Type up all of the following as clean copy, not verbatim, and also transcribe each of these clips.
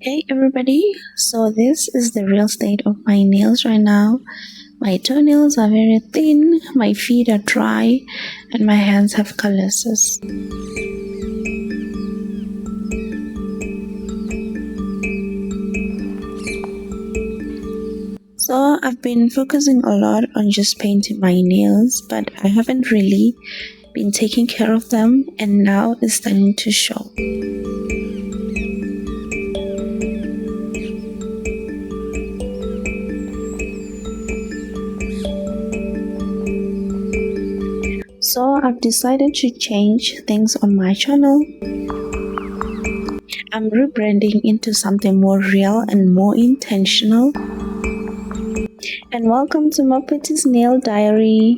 Hey everybody, so this is the real state of my nails right now. My toenails are very thin, my feet are dry, and my hands have calluses. So I've been focusing a lot on just painting my nails, but I haven't really been taking care of them, and now it's starting to show. So I've decided to change things on my channel. I'm rebranding into something more real and more intentional. And welcome to Maphuti Nail Diary.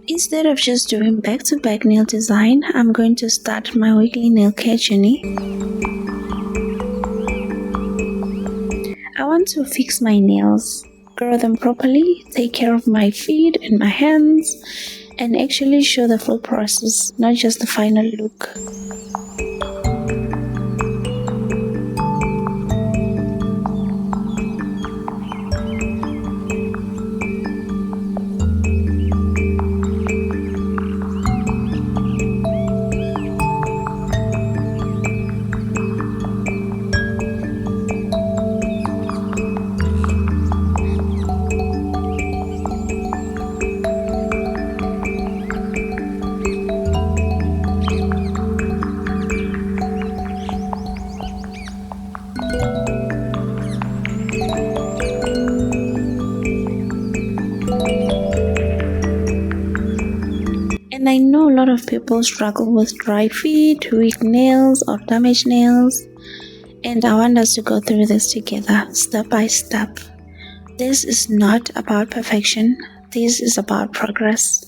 Instead of just doing back-to-back nail design, I'm going to start my weekly nail care journey. I want to fix my nails, grow them properly, take care of my feet and my hands, and actually show the full process, not just the final look. And I know a lot of people struggle with dry feet, weak nails, or damaged nails. And I want us to go through this together, step by step. This is not about perfection. This is about progress.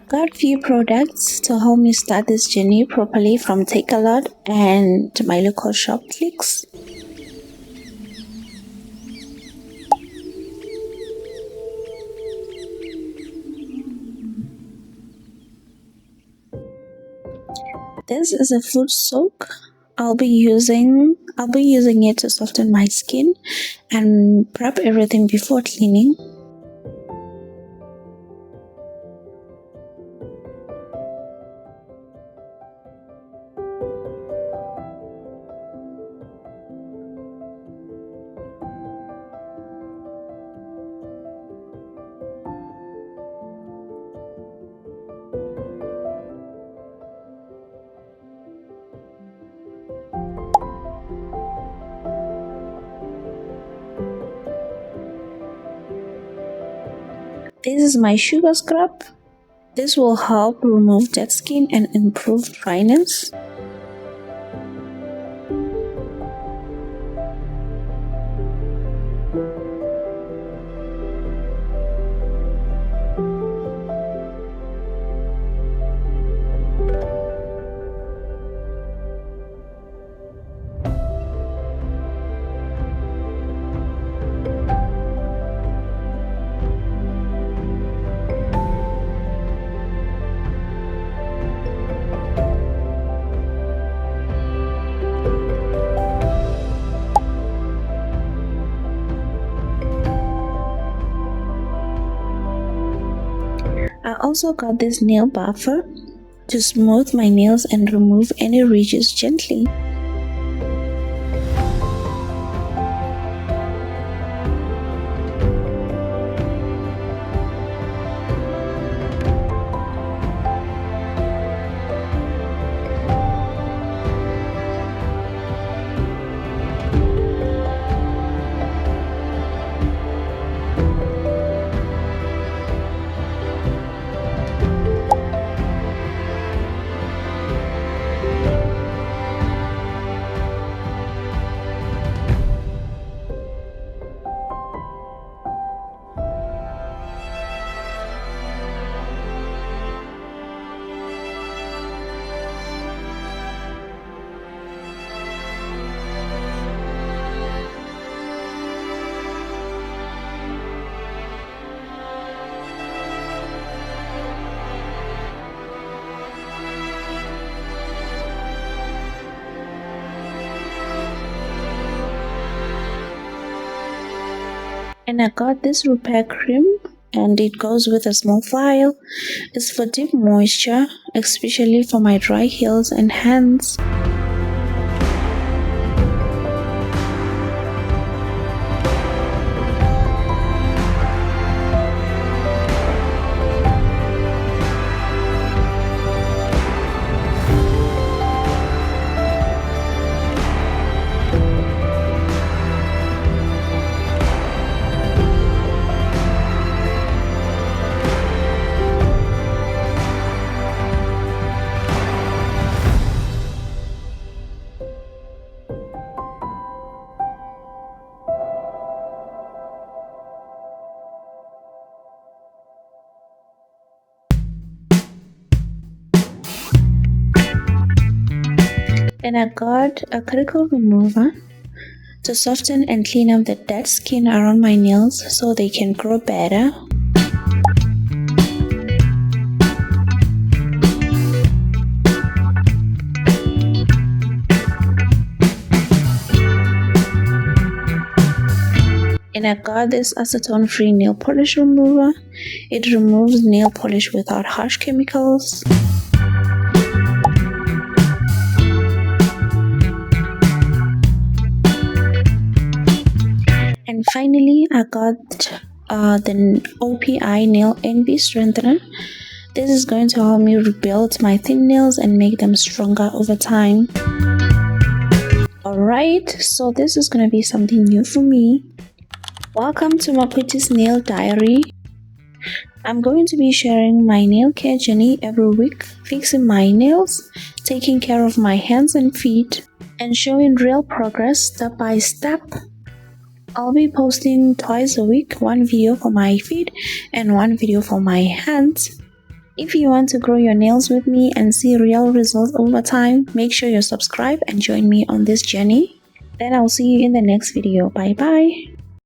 Got few products to help me start this journey properly from Take A Lot and my local shop Clicks. This is a foot soak. I'll be using it to soften my skin and prep everything before cleaning. This is my sugar scrub. This will help remove dead skin and improve dryness. I also got this nail buffer to smooth my nails and remove any ridges gently. And I got this repair cream, and it goes with a small vial. It's for deep moisture, especially for my dry heels and hands. And I got a cuticle remover to soften and clean up the dead skin around my nails so they can grow better. And I got this acetone-free nail polish remover. It removes nail polish without harsh chemicals. And finally, I got the OPI Nail Envy Strengthener. This is going to help me rebuild my thin nails and make them stronger over time. Alright, so this is going to be something new for me. Welcome to Maphuti's Nail Diary. I'm going to be sharing my nail care journey every week, fixing my nails, taking care of my hands and feet, and showing real progress step by step. I'll be posting twice a week, one video for my feet and one video for my hands. If you want to grow your nails with me and see real results over time, make sure you subscribe and join me on this journey. Then I'll see you in the next video. Bye bye.